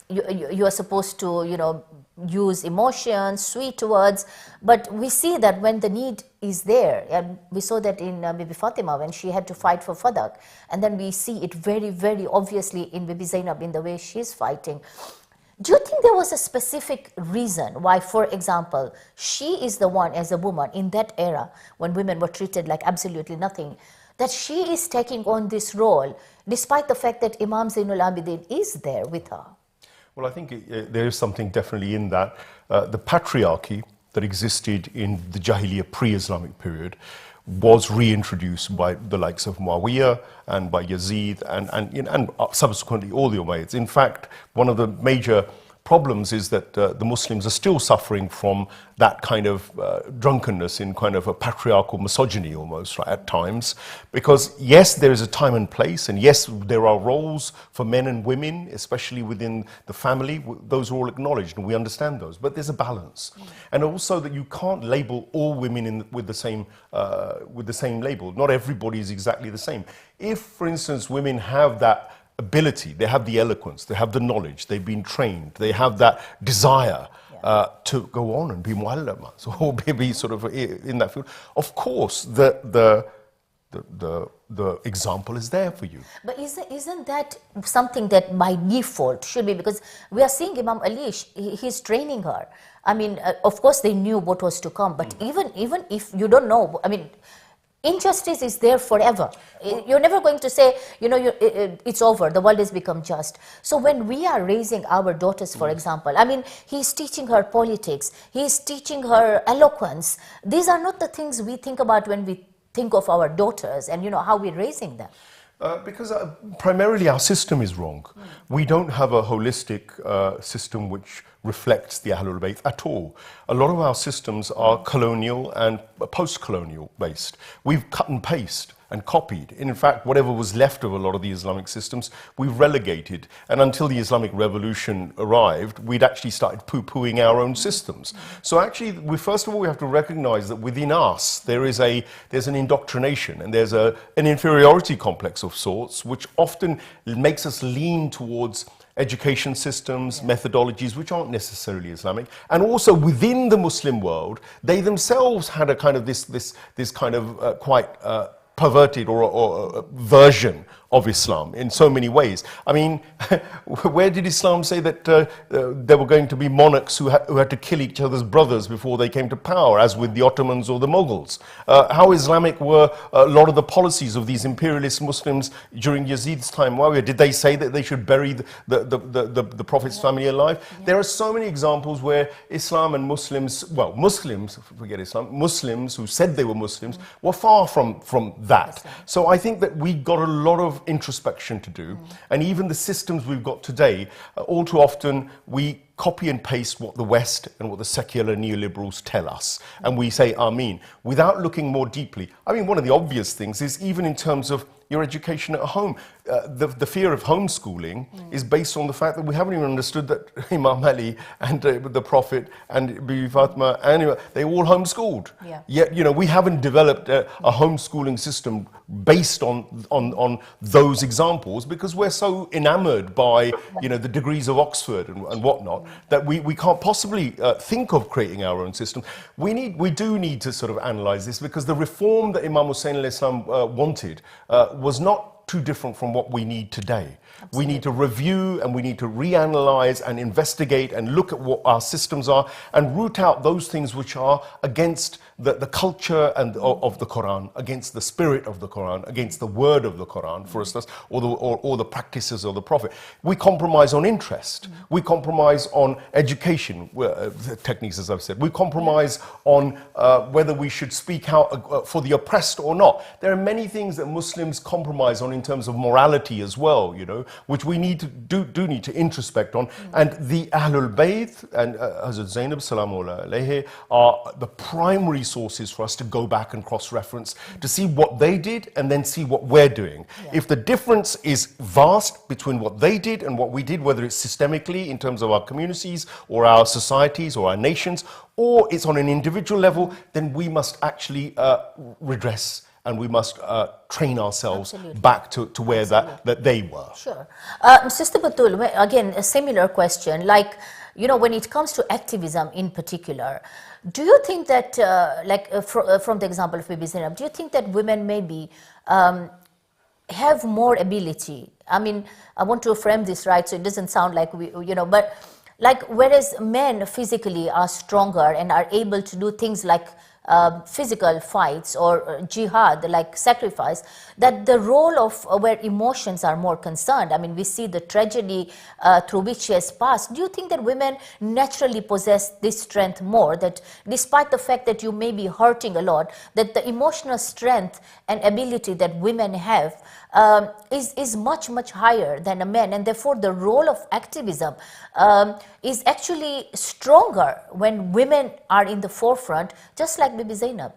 you are supposed to, use emotions, sweet words, but we see that when the need is there, and we saw that in Bibi Fatima when she had to fight for Fadak, and then we see it very, very obviously in Bibi Zainab in the way she's fighting. Do you think there was a specific reason why, for example, she is the one as a woman in that era when women were treated like absolutely nothing, that she is taking on this role despite the fact that Imam Zainul Abidin is there with her? Well, I think there is something definitely in that. The patriarchy that existed in the Jahiliyyah pre-Islamic period was reintroduced by the likes of Muawiyah and by Yazid and subsequently all the Umayyads. In fact, one of the major problems is that the Muslims are still suffering from that kind of drunkenness in kind of a patriarchal misogyny almost, right, at times. Because yes, there is a time and place, and yes, there are roles for men and women, especially within the family. Those are all acknowledged, and we understand those. But there's a balance, and also that you can't label all women with the same label. Not everybody is exactly the same. If, for instance, women have that ability, they have the eloquence, they have the knowledge, they've been trained, they have that desire to go on and be mu'allamas or be sort of in that field. Of course, the example is there for you. But isn't that something that by default should be? Because we are seeing Imam Ali, he's training her. I mean, of course they knew what was to come, but even if you don't know, I mean, injustice is there forever. You're never going to say, you know, it's over, the world has become just. So when we are raising our daughters, for example, I mean, he's teaching her politics, he's teaching her eloquence. These are not the things we think about when we think of our daughters and, you know, how we're raising them. Because primarily our system is wrong. We don't have a holistic system which reflects the Ahlulbayt at all. A lot of our systems are colonial and post-colonial based. We've cut and pasted and copied. In fact, whatever was left of a lot of the Islamic systems, we've relegated. And until the Islamic Revolution arrived, we'd actually started poo-pooing our own systems. So actually, first of all, we have to recognize that within us, there's an indoctrination and there's an inferiority complex of sorts, which often makes us lean towards education systems, methodologies which aren't necessarily Islamic, and also within the Muslim world, they themselves had a kind of this kind of quite perverted or version of Islam in so many ways. I mean, where did Islam say that there were going to be monarchs who had to kill each other's brothers before they came to power, as with the Ottomans or the Mughals? How Islamic were a lot of the policies of these imperialist Muslims during Yazid's time? Did they say that they should bury the Prophet's family alive? There are so many examples where Islam and Muslims, well, Muslims, forget Islam, Muslims who said they were Muslims were far from that. So I think that we got a lot of introspection to do, and even the systems we've got today, all too often we copy and paste what the West and what the secular neoliberals tell us, and we say Ameen, without looking more deeply. I mean, one of the obvious things is even in terms of your education at home. The fear of homeschooling is based on the fact that we haven't even understood that Imam Ali and the Prophet and Bibi Fatima, and they all homeschooled. Yeah. Yet, you know, we haven't developed a homeschooling system based on those examples because we're so enamored by, you know, the degrees of Oxford and whatnot that we can't possibly think of creating our own system. We do need to sort of analyze this because the reform that Imam Hussein alayhi salam wanted was not too different from what we need today. Absolutely. We need to review and we need to reanalyze and investigate and look at what our systems are and root out those things which are against the culture and of the Quran, against the spirit of the Quran, against the word of the Quran, for instance, or the practices of the Prophet. We compromise on interest. We compromise on education techniques, as I've said. We compromise on whether we should speak out for the oppressed or not. There are many things that Muslims compromise on in terms of morality as well, you know, which we need to do need to introspect on. And the Ahlulbayt and Hazrat Zainab salamullah alayhi are the primary sources for us to go back and cross-reference to see what they did and then see what we're doing. Yeah. If the difference is vast between what they did and what we did, whether it's systemically in terms of our communities or our societies or our nations, or it's on an individual level, then we must actually redress and we must train ourselves back to where that they were. Sure. Sister Batul, again, a similar question, like, you know, when it comes to activism in particular, do you think that, from the example of Bibi Zainab, do you think that women maybe have more ability? I mean, I want to frame this right so it doesn't sound like we, you know, but like whereas men physically are stronger and are able to do things like physical fights or jihad, like sacrifice, that the role of where emotions are more concerned. I mean, we see the tragedy through which she has passed. Do you think that women naturally possess this strength more, that despite the fact that you may be hurting a lot, that the emotional strength and ability that women have is much, much higher than a man, and therefore the role of activism is actually stronger when women are in the forefront, just like Bibi Zainab?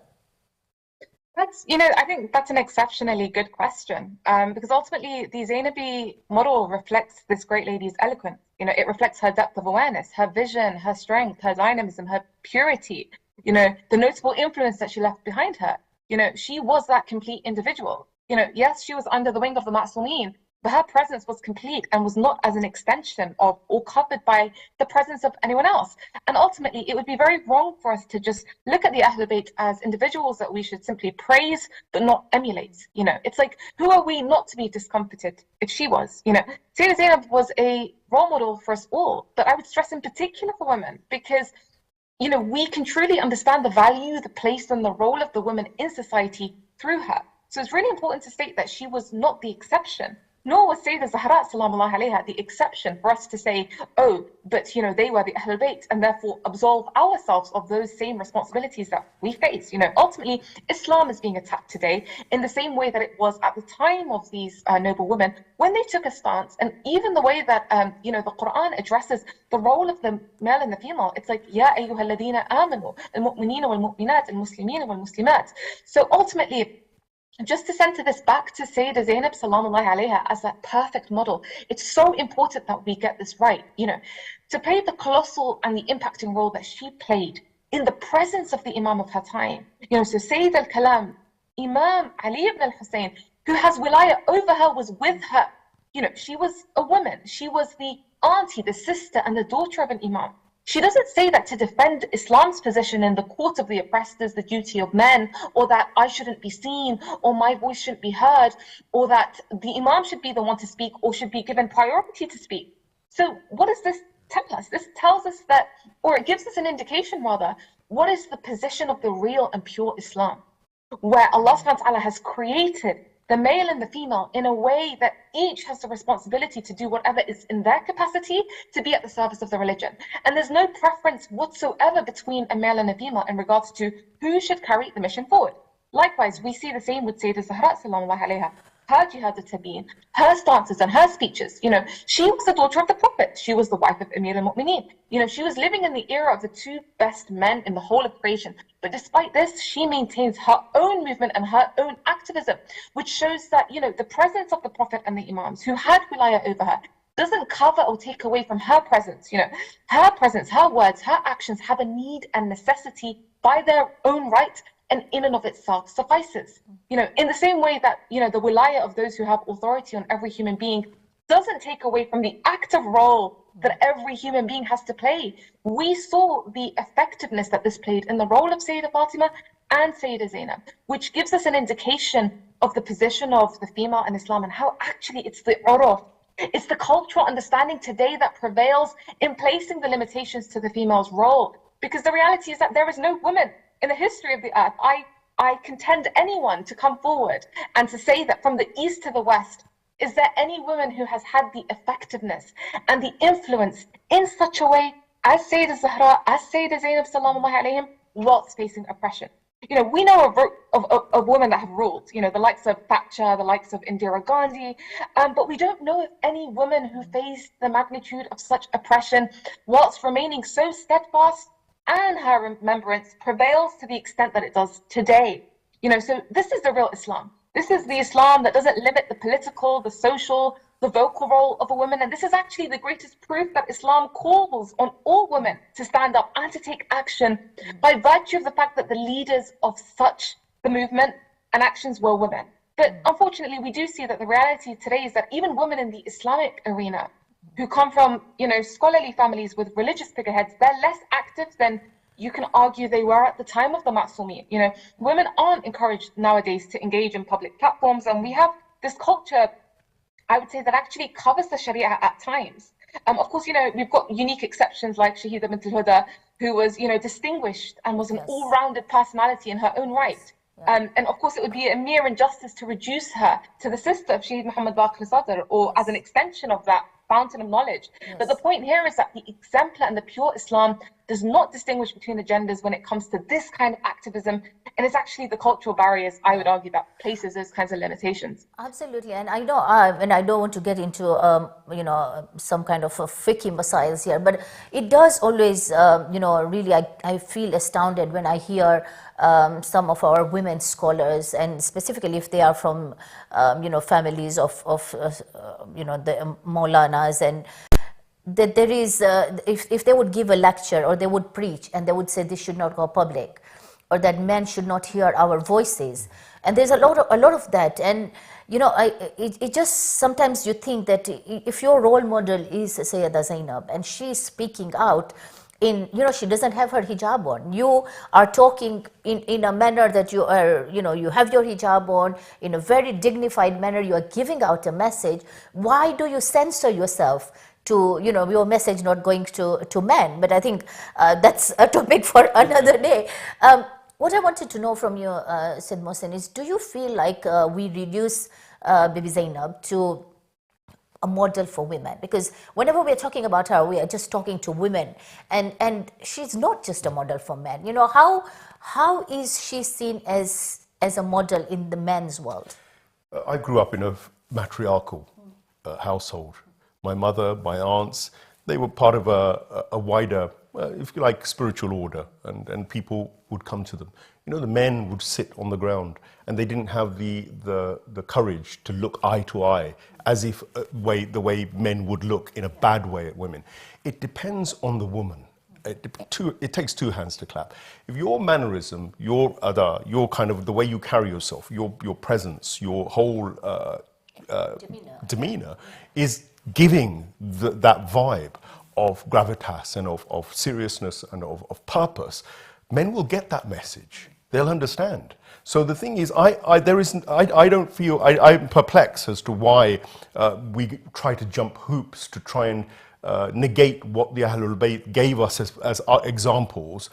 That's, I think that's an exceptionally good question, because ultimately the Zainabi model reflects this great lady's eloquence. It reflects her depth of awareness, her vision, her strength, her dynamism, her purity, the notable influence that she left behind her. She was that complete individual. Yes, she was under the wing of the Ma'sumin, but her presence was complete and was not as an extension of or covered by the presence of anyone else. And ultimately, it would be very wrong for us to just look at the Ahlulbayt as individuals that we should simply praise but not emulate. It's like, who are we not to be discomfited if she was? Sayedah Zainab was a role model for us all, but I would stress in particular for women, because we can truly understand the value, the place, and the role of the women in society through her. So it's really important to state that she was not the exception, nor was Sayedah Zahra salamullah alayha the exception for us to say, oh, but they were the Ahlulbayt, and therefore absolve ourselves of those same responsibilities that we face. Ultimately, Islam is being attacked today in the same way that it was at the time of these noble women when they took a stance, and even the way that the Quran addresses the role of the male and the female. It's like, Ya ayyuhalladhina amanu, al-mu'minina wal-mu'minat, al-muslimina wal-muslimat. So ultimately, just to center this back to Sayedah Zainab salamullahi alayha as that perfect model, it's so important that we get this right. To play the colossal and the impacting role that she played in the presence of the Imam of her time. So Sayyid al-Kalam, Imam Ali ibn al-Hussein, who has wilaya over her, was with her. She was a woman. She was the auntie, the sister, and the daughter of an Imam. She doesn't say that to defend Islam's position in the court of the oppressed is the duty of men, or that I shouldn't be seen, or my voice shouldn't be heard, or that the Imam should be the one to speak, or should be given priority to speak. So what does this tell us? This tells us that, or it gives us an indication rather, what is the position of the real and pure Islam, where Allah subhanahu wa ta'ala has created the male and the female in a way that each has the responsibility to do whatever is in their capacity to be at the service of the religion. And there's no preference whatsoever between a male and a female in regards to who should carry the mission forward. Likewise, we see the same with Sayedah Zahra sallallahu alayha. Her jihad al-tabeen, her stances and her speeches. She was the daughter of the Prophet. She was the wife of Amir al-Mu'mineen. She was living in the era of the two best men in the whole of creation. But despite this, she maintains her own movement and her own activism, which shows that, the presence of the Prophet and the Imams who had wilaya over her doesn't cover or take away from her presence. Her presence, her words, her actions have a need and necessity by their own right, and in and of itself suffices. In the same way that, the wilaya of those who have authority on every human being doesn't take away from the active role that every human being has to play. We saw the effectiveness that this played in the role of Sayyidah Fatima and Sayedah Zainab, which gives us an indication of the position of the female in Islam and how actually it's the uruf, it's the cultural understanding today that prevails in placing the limitations to the female's role. Because the reality is that there is no woman in the history of the earth. I contend anyone to come forward and to say that from the east to the west, is there any woman who has had the effectiveness and the influence in such a way as Sayedah Zahra, as Sayedah Zainab sallallahu alayhim, whilst facing oppression? We know of women that have ruled, the likes of Thatcher, the likes of Indira Gandhi, but we don't know of any woman who faced the magnitude of such oppression whilst remaining so steadfast, and her remembrance prevails to the extent that it does today. So this is the real Islam. This is the Islam that doesn't limit the political, the social, the vocal role of a woman. And this is actually the greatest proof that Islam calls on all women to stand up and to take action by virtue of the fact that the leaders of such the movement and actions were women. But unfortunately, we do see that the reality today is that even women in the Islamic arena who come from, scholarly families with religious figureheads, they're less active than you can argue they were at the time of the Ma'sumin. Women aren't encouraged nowadays to engage in public platforms, and we have this culture, I would say, that actually covers the Sharia at times. Of course, we've got unique exceptions like Shahida bint al-Huda, who was, distinguished and was an all-rounded personality in her own right. And of course, it would be a mere injustice to reduce her to the sister of Shaheed Muhammad Baqir Sadr, or as an extension of that fountain of knowledge. But the point here is that the exemplar and the pure Islam does not distinguish between the genders when it comes to this kind of activism. And it's actually the cultural barriers, I would argue, that places those kinds of limitations. Absolutely. And I know, and I don't want to get into, some kind of a fiqh masails here, but it does always, really, I feel astounded when I hear some of our women scholars, and specifically if they are from, families of the Maulanas, and that there is, if they would give a lecture or they would preach and they would say this should not go public, or that men should not hear our voices, and there's a lot of that, and it just sometimes you think that if your role model is Sayedah Zainab and she's speaking out in, she doesn't have her hijab on, you are talking in a manner that you are, you have your hijab on in a very dignified manner, you are giving out a message. Why do you censor yourself to, your message not going to men? But I think that's a topic for another day. What I wanted to know from you, Sid Mohsen, is do you feel like we reduce Bibi Zainab to a model for women? Because whenever we're talking about her, we are just talking to women, and she's not just a model for men. How is she seen as a model in the men's world? I grew up in a matriarchal household. My mother, my aunts, they were part of a wider, if you like, spiritual order, and people would come to them. The men would sit on the ground, and they didn't have the courage to look eye to eye, as if the way men would look in a bad way at women. It depends on the woman. It takes two hands to clap. If your mannerism, your ada, your kind of the way you carry yourself, your presence, your whole demeanor is giving that vibe of gravitas and of seriousness and of purpose, men will get that message. They'll understand. So the thing is, I'm perplexed as to why we try to jump hoops to try and negate what the Ahlulbayt gave us as examples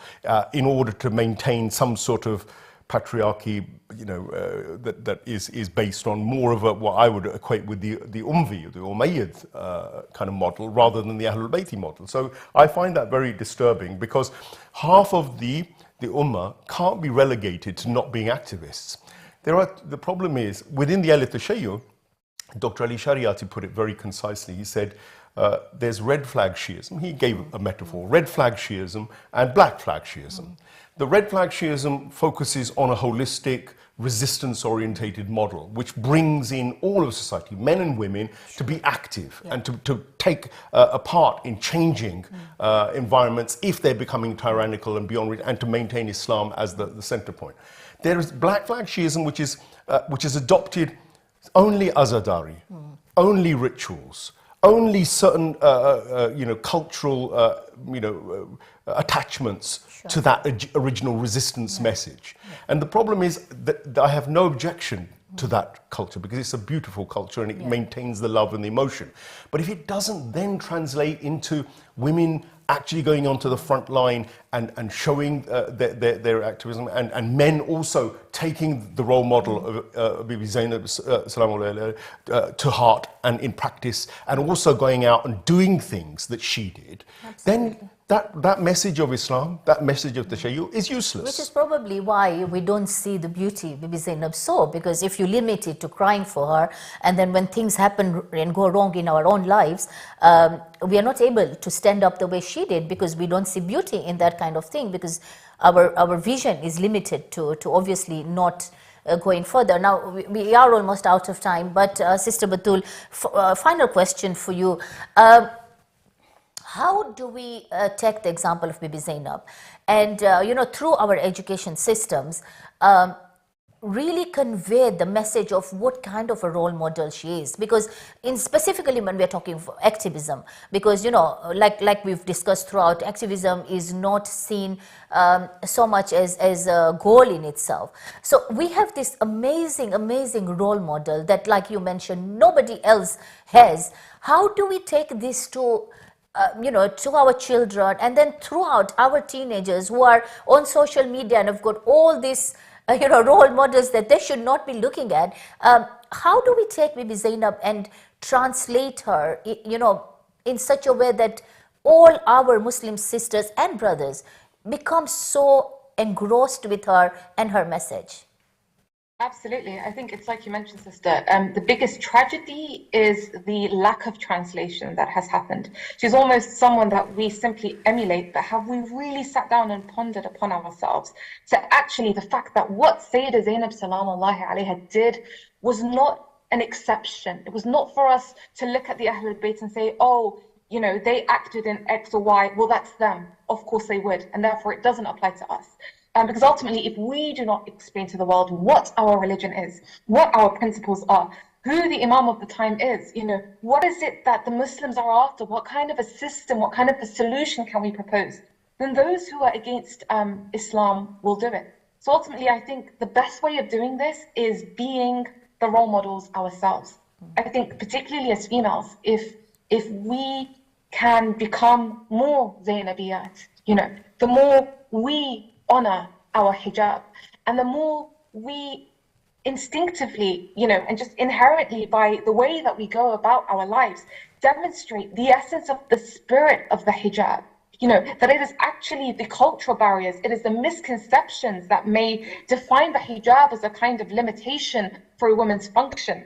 in order to maintain some sort of patriarchy, that is based on more of what I would equate with the Umvi, the Umayyad kind of model, rather than the Ahlulbayti model. So I find that very disturbing, because half of the Ummah can't be relegated to not being activists. The problem is, within the Ahlul Tashayyu, Dr. Ali Shariati put it very concisely. He said, there's red flag Shiism. He gave a metaphor, red flag Shiism and black flag Shiism. The red flag Shiism focuses on a holistic, resistance-orientated model, which brings in all of society, men and women, to be active and to take a part in changing environments if they're becoming tyrannical and beyond, and to maintain Islam as the center point. There is black flag Shiism, which is adopted only azadari, only rituals, only certain cultural attachments to that original resistance message. And the problem is that I have no objection to that culture, because it's a beautiful culture and it maintains the love and the emotion. But if it doesn't then translate into women actually going onto the front line and showing their activism, and men also taking the role model of Bibi Zainab to heart and in practice, and also going out and doing things that she did, then that message of Islam, that message of Tashayyu is useless. Which is probably why we don't see the beauty Bibi Zainab saw, because if you limit it to crying for her, and then when things happen and go wrong in our own lives, we are not able to stand up the way she did, because we don't see beauty in that kind of thing, because our vision is limited to obviously not going further. Now, we are almost out of time, but Sister Batul, final question for you. How do we take the example of Bibi Zainab and, through our education systems, really convey the message of what kind of a role model she is? Because specifically when we're talking for activism, because, like we've discussed throughout, activism is not seen so much as a goal in itself. So we have this amazing role model that, like you mentioned, nobody else has. How do we take this to to our children, and then throughout our teenagers who are on social media and have got all these, role models that they should not be looking at. How do we take Bibi Zainab and translate her, in such a way that all our Muslim sisters and brothers become so engrossed with her and her message? Absolutely. I think it's like you mentioned, sister. The biggest tragedy is the lack of translation that has happened. She's almost someone that we simply emulate, but have we really sat down and pondered upon ourselves? So actually, the fact that what Sayedah Zainab salamullahi alayha did was not an exception. It was not for us to look at the Ahlulbayt and say, oh, they acted in X or Y. Well, that's them. Of course they would. And therefore, it doesn't apply to us. Because ultimately, if we do not explain to the world what our religion is, what our principles are, who the Imam of the time is, what is it that the Muslims are after, what kind of a system, what kind of a solution can we propose, then those who are against Islam will do it. So ultimately, I think the best way of doing this is being the role models ourselves. I think particularly as females, if we can become more Zainabiyat, the more we honor our hijab, and the more we instinctively, and just inherently by the way that we go about our lives, demonstrate the essence of the spirit of the hijab, that it is actually the cultural barriers, it is the misconceptions that may define the hijab as a kind of limitation for a woman's function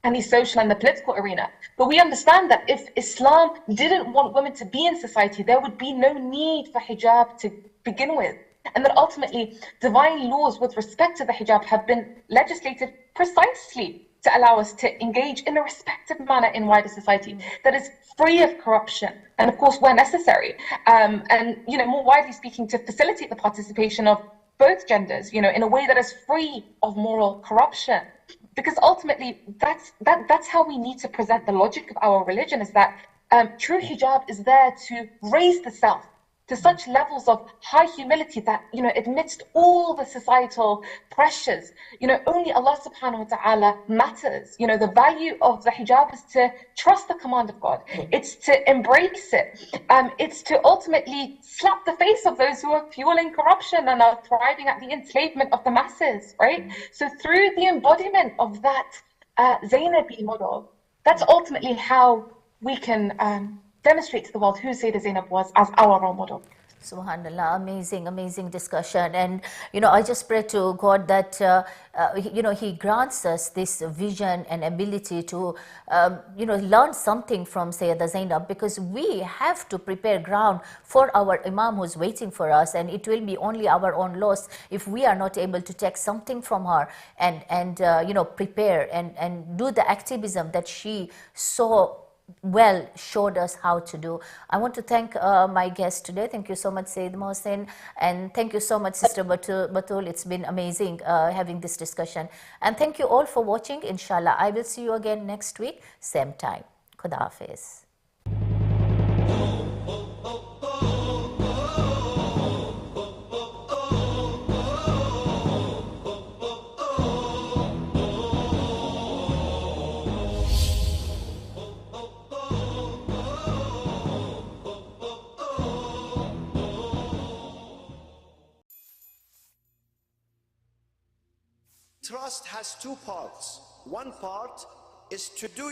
and the social and the political arena. But we understand that if Islam didn't want women to be in society, there would be no need for hijab to begin with. And that ultimately, divine laws with respect to the hijab have been legislated precisely to allow us to engage in a respective manner in wider society that is free of corruption, and of course, where necessary, and more widely speaking, to facilitate the participation of both genders, in a way that is free of moral corruption. Because ultimately, that's how we need to present the logic of our religion, is that true hijab is there to raise the self to such levels of high humility that, amidst all the societal pressures, only Allah subhanahu wa ta'ala matters. The value of the hijab is to trust the command of God. It's to embrace it. It's to ultimately slap the face of those who are fueling corruption and are thriving at the enslavement of the masses, right? So through the embodiment of that Zainabi model, that's ultimately how we can demonstrate to the world who Sayedah Zainab was as our role model. Subhanallah, amazing discussion. And, I just pray to God that, He grants us this vision and ability to, learn something from Sayedah Zainab, because we have to prepare ground for our Imam who's waiting for us, and it will be only our own loss if we are not able to take something from her and prepare and do the activism that she so well showed us how to do. I want to thank my guest today. Thank you so much, Sayyid Mohsin, and thank you so much, Sister Batul. It's been amazing having this discussion. And thank you all for watching. Inshallah, I will see you again next week, same time. Khuda Hafiz. Trust has two parts. One part is to do